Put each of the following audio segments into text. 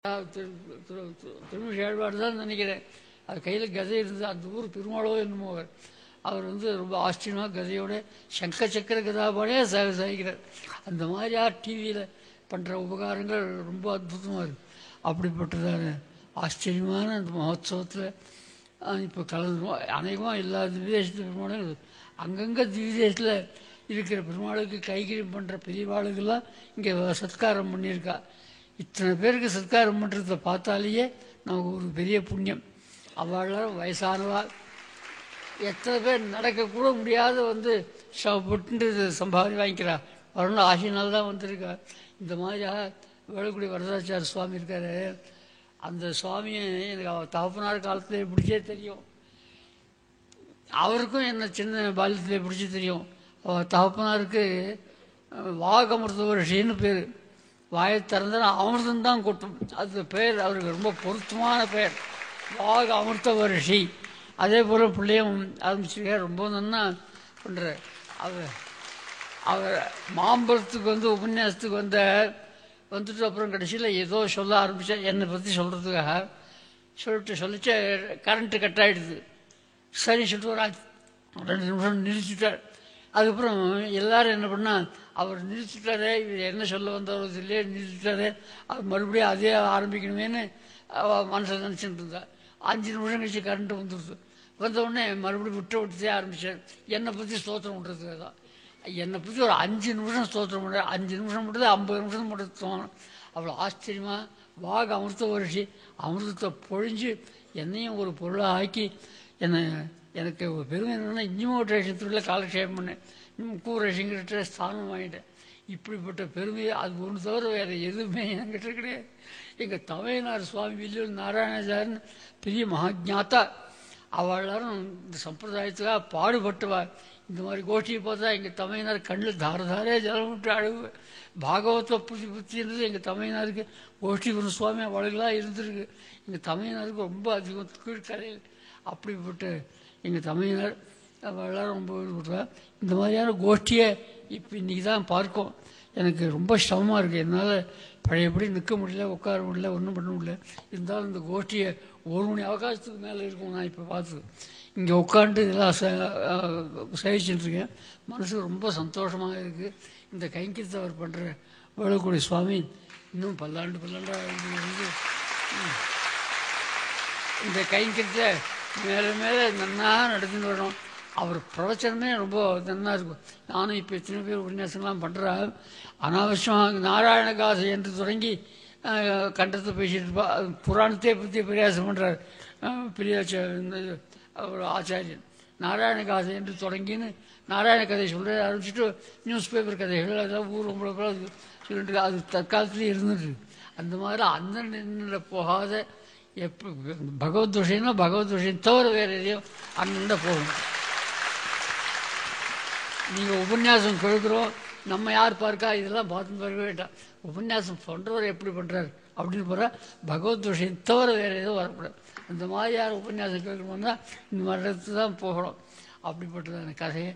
திருமிழாழ்வார் தான் நினைக்கிறேன். அது கையில் கதை இருந்தது. அந்த ஊர் பெருமாளோ என்னமோ அவர் ரொம்ப ஆச்சரியமாக கதையோட சங்க சக்கர கதாபாடே சாகிக்கிறார். அந்த மாதிரியா டிவியில் பண்ணுற உபகாரங்கள் ரொம்ப அற்புதமாக இருக்குது. அப்படிப்பட்டதான ஆச்சரியமான அந்த மகோத்சவத்தில் இப்போ கலந்துருவோம். அநேகமாக எல்லா திவ்யதேசத்து பெருமாளும் அங்கங்கே திவ்யதேசத்தில் இருக்கிற பெருமாளுக்கு கைகரியம் பண்ணுற பெரியவாளுக்கெல்லாம் இங்கே சத்காரம் பண்ணியிருக்கா. இத்தனை பேருக்கு சத்காரம் பண்ணுறத பார்த்தாலேயே நமக்கு ஒரு பெரிய புண்ணியம். அவளால் வயசானவா எத்தனை பேர் நடக்கக்கூட முடியாத போட்டு சம்பாதி வாங்கிக்கிறா. வரணும் ஆசையினால் தான் வந்திருக்கா. இந்த மாதிரியாக வேலுக்குடி வரதாச்சார சுவாமி இருக்கார். அந்த சுவாமியை எனக்கு அவர் தகப்பனார் காலத்தில் பிடிச்சே தெரியும். அவருக்கும் என்ன சின்ன பால்யத்தில் பிடிச்சி தெரியும். அவர் தகப்பனாருக்கு வாகமிருத ரிஷின்னு பேர். வாயை திறந்தா அமிர்தம்தான் கொட்டும். அது பெயர் அவருக்கு ரொம்ப பொருத்தமான பெயர், வாக அமிர்த ரிஷி. அதே போல் பிள்ளையும் ஆரம்பிச்சிருக்கார். ரொம்ப நன்னா பண்ணுறார். அவர் மாம்பழத்துக்கு உபன்யாசத்துக்கு வந்துட்டு அப்புறம் கடைசியில் ஏதோ சொல்ல ஆரம்பித்தேன் என்னை பற்றி சொல்கிறதுக்காக. சொல்லிச்சு கரண்ட்டு கட் ஆகிடுது. சரி சொல்லிட்டு ஒரு 2 நிமிஷம் நிறுத்திட்டார். அதுக்கப்புறம் எல்லோரும் என்ன பண்ணால் அவர் நிறுத்திட்டாரே, இவர் என்ன சொல்ல வந்தவர் இல்லையே நிறுத்திட்டாரே, அது மறுபடியும் அதே ஆரம்பிக்கணுமேனு மனசில் நினச்சிட்டு இருந்தா. 5 நிமிஷம் கழிச்சு கரண்ட்டு வந்துடுது. வந்தவுடனே மறுபடியும் விட்டே ஆரம்பித்தார். என்னை பற்றி ஸ்தோத்திரம் பண்ணுறதுக்காக தான். என்னை பற்றி ஒரு 5 நிமிஷம் ஸ்தோத்திரம் பண்ணுறாரு. 5 நிமிஷம் மட்டும் 50 நிமிஷம் மட்டும் தோணும். அவ்வளோ ஆச்சரியமாக வாக அமிர்த ரிஷி அமிர்தத்தை பொழிஞ்சு என்னையும் ஒரு பொருளாக ஆக்கி எனக்கு ஒரு பெருமை என்னென்னா இன்னும் ரேஷத்துக்குள்ள காலக்ஷேபம் பண்ணேன். இன்னும் ரேஷங்கிட்ட ஸ்தானம் வாங்கிட்டேன். இப்படிப்பட்ட பெருமையை அது ஒன்று தவிர வேறு எதுவுமே என்கிட்ட கிடையாது. எங்கள் தமையனார் சுவாமி வில்லியூர் நாராயணாச்சாரன் பெரிய மகாஜாத்தா. அவளாரும் இந்த சம்பிரதாயத்துக்காக பாடுபட்டுவா. இந்த மாதிரி கோஷ்டியை பார்த்தா எங்கள் தமையனார் கண்ணில் தாரதாரே ஜலம் விட்டு அழுவு. பாகவத்தை புத்தி இருந்தது எங்கள் தமையனாருக்கு. கோஷ்டிபுரம் சுவாமி அவளுக்கெல்லாம் இருந்திருக்கு. எங்கள் தமையனாருக்கு ரொம்ப அதிகம் கீழ்கரையில். அப்படிப்பட்ட எங்கள் தமையனார் அவளாரும் ரொம்ப விடுவா. இந்த மாதிரியான கோஷ்டியை இப்போ இன்றைக்கி தான் பார்க்கும். எனக்கு ரொம்ப சிரமமாக இருக்குது. என்னால் பழையபடி நிற்க முடியல, உட்கார முடியல, ஒன்றும் பண்ண முடியல. இருந்தாலும் இந்த கோஷ்டியை 1 மணி அவகாசத்துக்கு மேலே இருக்கும். நான் இப்போ பார்த்து இங்கே உட்காந்து இதெல்லாம் சேவிச்சுட்டுருக்கேன். மனசுக்கு ரொம்ப சந்தோஷமாக இருக்குது. இந்த கைங்கரியத்தை அவர் பண்ணுற வேலுக்குடி சுவாமி இன்னும் பல்லாண்டாக இருந்து இந்த கைங்கரியத்தை மேலே மேலே நன்னாக நடத்தின்னு வரணும். அவர் பிரவச்சனமே ரொம்ப நன்னாக இருக்கும். நானும் இப்போ எத்தனை பேர் உபன்யாசங்கள்லாம் பண்ணுறேன். அனாவசியமாக நாராயண காசை என்று தொடங்கி கண்டத்தை பேசிட்டு இருப்பா. புராணத்தை பற்றி பிரயாசம் பண்ணுறார் பெரிய ஒரு ஆச்சாரியன். நாராயண காசை என்று தொடங்கின்னு நாராயண கதை சொல்கிற ஆரம்பிச்சுட்டு நியூஸ் பேப்பர் கதைகள் அதெல்லாம் ஊர் உங்களுக்கு சொல்லிட்டு அது தற்காலத்துலேயே இருந்துட்டு. அந்த மாதிரி அந்த போகாத எப்போ பகவத் விஷயம்னா பகவத் விஷயம் தவிர வேறு எதையும் அண்ணன் போகணும். நீங்கள் உபன்யாசம் கேட்குறோம், நம்ம யார் பார்க்கா இதெல்லாம் பார்த்து பார்க்க வேண்டாம். உபன்யாசம் பண்ணுறவர் எப்படி பண்ணுறாரு அப்படின்னு போகிறா. பகவத் விஷயம் தவிர வேறு எதுவும் வரக்கூடாது. அந்த மாதிரி யார் உபன்யாசம் கேட்கணும்னா இந்த மாதிரி இடத்துக்கு தான் போகணும். அப்படிப்பட்டதான கதையை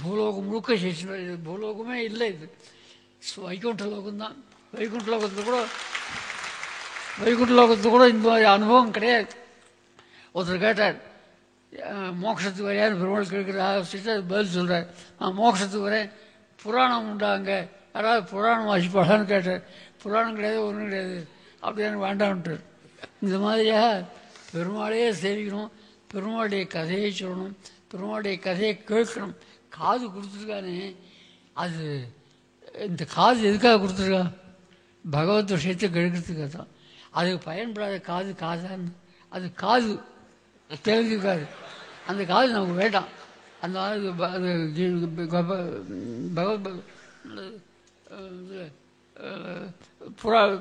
பூலோகம் முழுக்க சேஷன். இது பூலோகமே இல்லை, இது வைகுண்ட லோகம்தான். வைகுண்ட லோகத்துக்கு கூட இந்த மாதிரி அனுபவம் கிடையாது. ஒருத்தர் கேட்டார், மோட்சத்துக்கு வரையான்னு பெருமாள் கேட்குறா பதில் சொல்கிறார். நான் மோட்சத்துக்கு வரேன், புராணம் உண்டாங்க, யாராவது புராணம் வாசிப்பாடான்னு கேட்டார். புராணம் கிடையாது, ஒன்றும் கிடையாது, அப்படியானு வேண்டாம்ட்டு. இந்த மாதிரியாக பெருமாளையே சேவிக்கணும், பெருமாளுடைய கதையை சொல்லணும், பெருமாளுடைய கதையை கேட்கணும். காது கொடுத்துருக்கானே, அது இந்த காது எதுக்காக கொடுத்துருக்கான்? பகவத் விஷயத்தை கேட்கறதுக்காக தான். அதுக்கு பயன்படாத காதான்னு அது காது தெரிஞ்சுக்காது. அந்த காது நமக்கு வேண்டாம். அந்த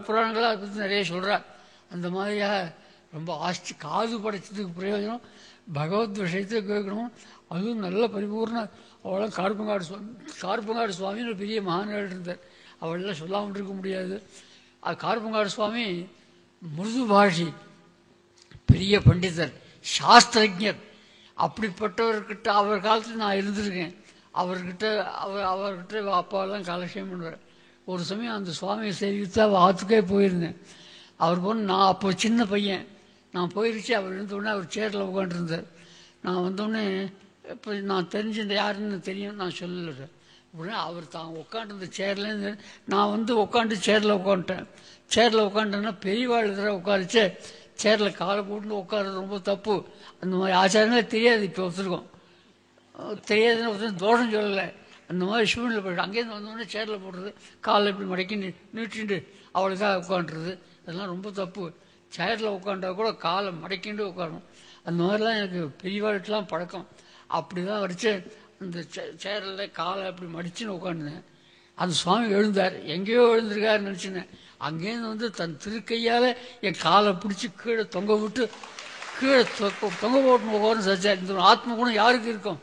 புராணங்களாக அதை பற்றி நிறைய சொல்கிறா. அந்த மாதிரியாக ரொம்ப காது படைச்சதுக்கு பிரயோஜனம் பகவத் விஷயத்தை கேட்கணும். அதுவும் நல்ல பரிபூர்ண அவளாம் கார்பங்காடு சுவாமின்னு ஒரு பெரிய மகான்கள் இருந்தார். அவளெல்லாம் சொல்லாமல் இருக்க முடியாது. அது கார்பங்காடு சுவாமி மிருது பாஷி, பெரிய பண்டிதர், சாஸ்திரஜர். அப்படிப்பட்டவர்கிட்ட அவர் காலத்தில் நான் இருந்திருக்கேன். அவர்கிட்ட அப்பாவெல்லாம் காலக்ஷேபம் பண்ணுவார். ஒரு சமயம் அந்த சுவாமியை சேவித்து அவள் ஆற்றுக்கே போயிருந்தேன். அவர் போன நான் அப்போ சின்ன பையன், நான் போயிருச்சு. அவர் இருந்தோடனே அவர் சேரில் உட்காந்துருந்தார். நான் வந்தோடனே இப்போ நான் தெரிஞ்சு யாருன்னு தெரியும், நான் சொல்லலை. உடனே அவர் தான் உட்காந்துருந்த சேர்லேருந்து நான் வந்து உட்காந்து சேரில் உட்காந்துட்டேன். சேரில் உட்காந்துட்டேன்னா பெரியவாள் எதிராக உட்காரிச்சு சேரில் காலை போட்டு உட்காருறது ரொம்ப தப்பு. அந்த மாதிரி ஆச்சாரங்களே தெரியாது. இப்போ ஒருத்தருக்கும் தெரியாதுன்னு ஒருத்தர் தோஷம் சொல்லலை. அந்த மாதிரி சூழ்நிலை போய்ட்டு அங்கேருந்து வந்தோடனே சேரில் போடுறது, காலை இப்படி மடக்கி நீட்டிட்டு அவளுக்காக உட்காந்துறது, அதெல்லாம் ரொம்ப தப்பு. சேரில் உட்காண்டா கூட காலை மடக்கிண்டு உட்காரணும். அந்த மாதிரிலாம் எனக்கு பெரியவாளுக்கெலாம் பழக்கம். அப்படி தான் வரைச்சு அந்த சேரில் காலை அப்படி மடிச்சுன்னு உட்காந்துனேன். அந்த சுவாமி எழுந்தார். எங்கேயோ எழுந்திருக்காருன்னு நினச்சினேன். அங்கேருந்து வந்து தன் திருக்கையால் என் காலை பிடிச்சி கீழே தொங்க விட்டு கீழே தொங்க போட்டு உட்கார்ந்து சச்சார். இந்த ஆத்ம குணம் யாருக்கு இருக்கும்?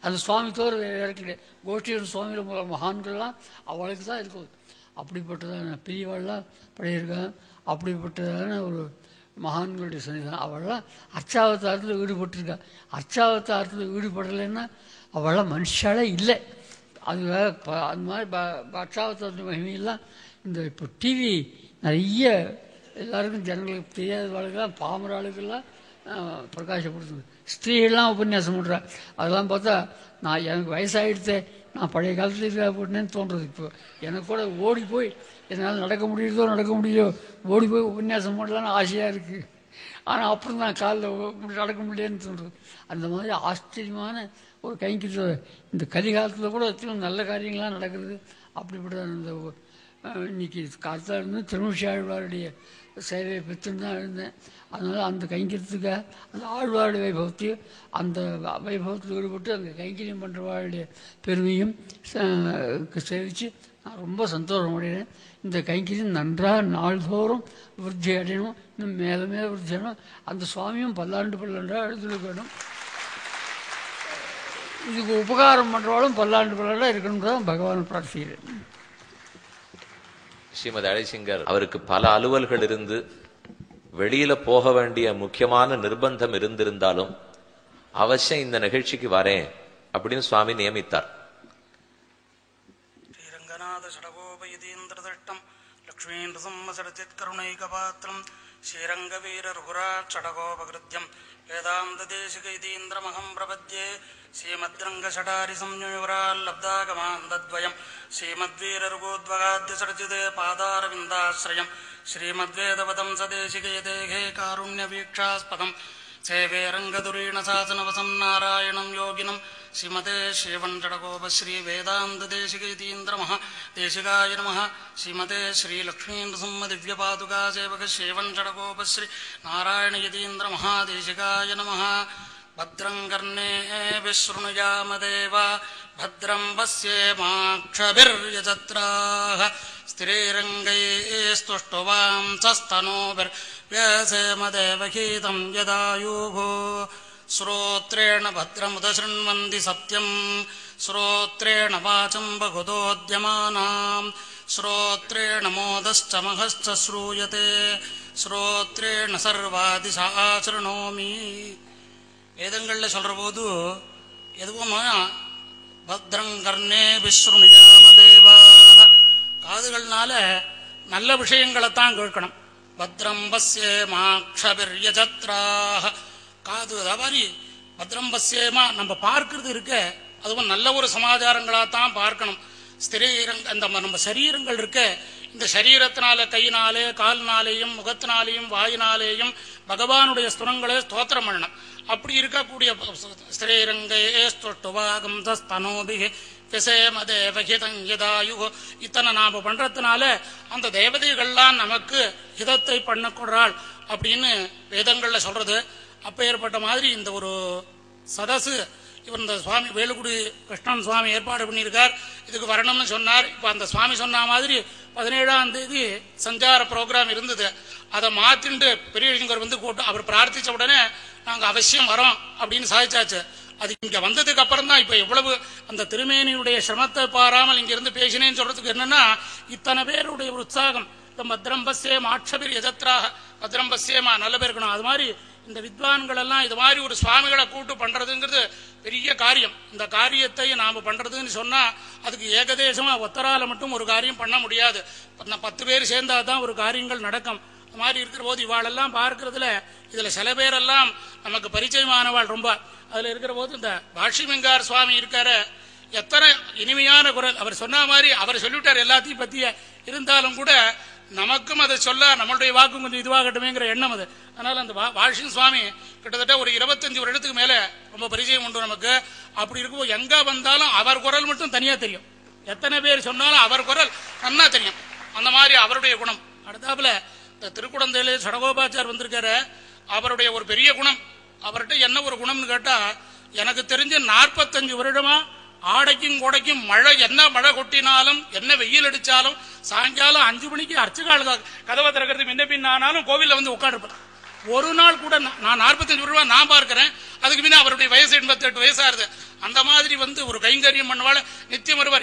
அந்த சுவாமி தோறு வேறு கிடையாது. கோஷ்டியூர் சுவாமியில் மகான்கள்லாம் அவளுக்கு தான் இருக்கும். அப்படிப்பட்டதான பெரியவாள்லாம் படையிருக்காங்க. அப்படிப்பட்டதான ஒரு மகான்களுடைய சன்னிதானம். அவள்லாம் அர்ச்சாவதாரத்தில் ஈடுபட்டிருக்கா. அர்ச்சாவதாரத்தில் ஈடுபடலைன்னா அவள்லாம் மனுஷாலே இல்லை. அது அந்த மாதிரி அர்ச்சாவதாரத்துடைய மகிமையெல்லாம் இந்த இப்போ டிவி நிறைய எல்லாருக்கும் ஜனங்களுக்கு தெரியாத வாழ்க்கெல்லாம் பாமர ஆளுக்கெல்லாம் பிரகாசப்படுத்துது. ஸ்திரீகள்லாம் உபன்யாசம் பண்ணுறா. அதெல்லாம் பார்த்தா நான் எனக்கு வயசாகிடுத்தே, நான் பழைய காலத்தில் இருக்கா போட்டேன்னு தோன்றுறது. இப்போ எனக்கு கூட ஓடி போய் என்னால் நடக்க முடியலையோ ஓடி போய் உபன்யாசம் பண்ணலான்னு ஆசையாக இருக்குது. ஆனால் அப்புறம் தான் காலில் நடக்க முடியலன்னு தோன்றுறது. அந்த மாதிரி ஆச்சரியமான ஒரு கைங்கிட்ட இந்த கலிகாலத்தில் கூட நல்ல காரியங்கள்லாம் நடக்கிறது. அப்படிப்பட்ட இந்த இன்னைக்கு காலத்தில் இருந்து திருமிஷி ஆழ்வாருடைய சேவையை பெற்றுன்னு தான் இருந்தேன். அதனால் அந்த கைங்கரியத்துக்காக அந்த ஆழ்வாருடைய வைபவத்தையும் அந்த வைபவத்தில் ஈடுபட்டு அந்த கைங்கரியம் பண்ணுறவாளுடைய பெருமையும் சேவித்து நான் ரொம்ப சந்தோஷம் அடைகிறேன். இந்த கைங்கரியம் நன்றாக நாள்தோறும் விருத்தி அடையணும், இன்னும் மேலே மேலே விருத்தி அடையணும். அந்த சுவாமியும் பல்லாண்டாக எழுதுக்க வேணும். இதுக்கு உபகாரம் பண்ணுறவாலும் பல்லாண்டாக இருக்கணும் தான் பகவான் பிரார்த்திக்கிறேன். ஸ்ரீமதி அழைசிங்கர் அவருக்கு பல அலுவல்கள் இருந்து வெளியில போக வேண்டிய முக்கியமான நிர்பந்தம் இருந்திருந்தாலும் அவசியம் இந்த நிகழ்ச்சிக்கு வரேன் அப்படின்னு சுவாமி நியமித்தார். ஸ்ரீரங்கநாத சடகோபயதீந்திரதட்டம் லக்ஷ்மீந்திரசம்மசடச்சித்கருணைகபாத்திரம் ஸ்ரீரங்க வீர ரகுராட் சடகோபகிருத்யம் வேதாந்த தேசிகைதீந்திரமகம் பிரபத்யே ஸ்ரீமத்ரங்க சடாரி சம்யுவரால்லப்தாகமாந்தத்வயம் ஸ்ரீமத்வீரருகோத்வகாத்ய சடச்சிதே பாதாரவிந்தாஸ்ரயம் ஸ்ரீமத்வேதவதம் சதேசிகே தேகே காருண்ய வீக்ஷாஸ்பதம் சேவே ரங்கதுரீண சாசனவசம் நாராயணம் யோகினம் ஸ்ரீமதே ஸ்ரீவஞ்சடகோப ஸ்ரீ வேதாந்த தேசிகைதீந்திரமஹ தேசிகாய நமஹ ஸ்ரீமதே ஸ்ரீலக்ஷ்மீந்திரசம்ம திவ்யபாதுகா சேவக ஸ்ரீவஞ்சடகோப ஸ்ரீ நாராயண யதீந்திர மகாதேசிகாய நமஹ. भद्रं कर्णेभिः शृणुयाम देवा भद्रं पश्येमाक्षभिर्यजत्राः स्थिरैरङ्गैस्तुष्टुवांसस्तनूभिर्व्यसेम देवगीतं यदायुः श्रोत्रेण भद्रमुदशृण्वन्ति सत्यं श्रोत्रेण वाचं बहुदोद्यमानां श्रोत्रेण मोदश्च महश्च श्रूयते श्रोत्रेण सर्वादिशा शृणोमि. வேதங்களில் சொல்கிற போது எதுவும் பத்ரங்கர்ணே விஸ்ருணியாம தேவாக காதுகள்னால நல்ல விஷயங்களைத்தான் கேட்கணும். பத்ரம் பஸ்யேமாக்ஷபிர்யஜத்ராக காது மாதிரி பத்ரம் பஸ்யேமா நம்ம பார்க்கறது இருக்க அதுவும் நல்ல ஒரு சமாச்சாரங்களாத்தான் பார்க்கணும். ஸ்திரீரங்க அந்த நம்ம சரீரங்கள் இருக்க இந்த சரீரத்தினால கையினாலே கால்னாலேயும் முகத்தினாலேயும் வாயினாலேயும் பகவானுடைய ஸ்துரங்களே ஸ்தோத்திரம் பண்ணணும். அப்படி இருக்கக்கூடிய ஸ்திரீரங்கேஸ்துவாகம் தஸ்தனோபிகே விசேம தேவஹிதம் யதாயுகோ இத்தனை நாம பண்றதுனால அந்த தேவதைகள்லாம் நமக்கு ஹிதத்தை பண்ணக்கூடாள் அப்படின்னு வேதங்கள்ல சொல்றது. அப்பேற்பட்ட மாதிரி இந்த ஒரு சதசு இவர் இந்த சுவாமி வேலுக்குடி கிருஷ்ணன் சுவாமி ஏற்பாடு பண்ணியிருக்கார். இதுக்கு வரணும்னு சொன்னார். இப்போ அந்த சுவாமி சொன்ன மாதிரி 17ஆம் தேதி சஞ்சார ப்ரோக்ராம் இருந்தது. அதை மாற்றிண்டு பெரியவர் வந்து கூட்டம் அவர் பிரார்த்திச்ச உடனே நாங்கள் அவசியம் வரோம் அப்படின்னு சாதிச்சாச்சு. அது இங்கே வந்ததுக்கு அப்புறம் தான் இப்போ எவ்வளவு அந்த திருமேனியுடைய சிரமத்தை பாராமல் இங்கிருந்து பேசினேன்னு சொல்றதுக்கு என்னன்னா இத்தனை பேருடைய ஒரு உற்சாகம். இந்த பத்ரம் பஸ்யேமா ஆட்சபிர் எஜத்ராக பத்ரம் பஸ்யேமா நல்ல பேர் இருக்கணும். அது மாதிரி இந்த வித்வான்கள் எல்லாம் இது மாதிரி ஒரு சுவாமிகளை கூட்டு பண்றதுங்கிறது பெரிய காரியம். இந்த காரியத்தை நாம பண்றதுன்னு சொன்னா அதுக்கு ஏகதேசமா ஒத்தரால மட்டும் ஒரு காரியம் பண்ண முடியாது. 10 பேர் சேர்ந்தாதான் ஒரு காரியங்கள் நடக்கும். இந்த மாதிரி இருக்கிற போது இவாளெல்லாம் பார்க்கறதுல இதுல சில பேரெல்லாம் நமக்கு பரிச்சயமானவாள் ரொம்ப. அதுல இருக்கிற போது இந்த பாஷ்யமிங்கார் சுவாமி இருக்காரு, எத்தனை இனிமையான குரல். அவர் சொன்ன மாதிரி அவர் சொல்லிவிட்டார் எல்லாத்தையும் பத்திய, இருந்தாலும் கூட நமக்கும் அதை சொல்ல நம்மளுடைய வாக்கும் கொஞ்சம் இதுவாகட்டுமேங்கிற எண்ணம் அது. அதனால அந்த வாஷிங் சுவாமி கிட்டத்தட்ட ஒரு 25 வருடத்துக்கு மேல ரொம்ப பரிச்சயம் உண்டு நமக்கு. அப்படி இருக்கும்போது எங்க வந்தாலும் அவர் குரல் மட்டும் தனியா தெரியும். எத்தனை பேர் சொன்னாலும் அவர் குரல் நன்னா தெரியும். அந்த மாதிரி அவருடைய குணம். அடுத்தாப்புல இந்த திருக்குடந்தையில சடகோபாச்சார் வந்திருக்காரு. அவருடைய ஒரு பெரிய குணம், அவர்கிட்ட என்ன ஒரு குணம்னு கேட்டா, எனக்கு தெரிஞ்ச 45 வருடமா ஆடைக்கும் கோடைக்கும் மழை, என்ன மழை கொட்டினாலும் என்ன வெயில் அடிச்சாலும் சாயங்காலம் 5 மணிக்கு அர்ச்சகால் கதவை திறக்கிறது முன்ன பின் ஆனாலும் கோவில்ல வந்து உட்காந்துருப்பேன். ஒரு நாள் கூட நான் 45 ரூபா நான் பார்க்கிறேன். அதுக்கு முன்ன அவருடைய வயசு 88 வயசாருது. அந்த மாதிரி வந்து ஒரு கைங்கரியம் பண்ணுவாள், நித்தியம் வருவார்.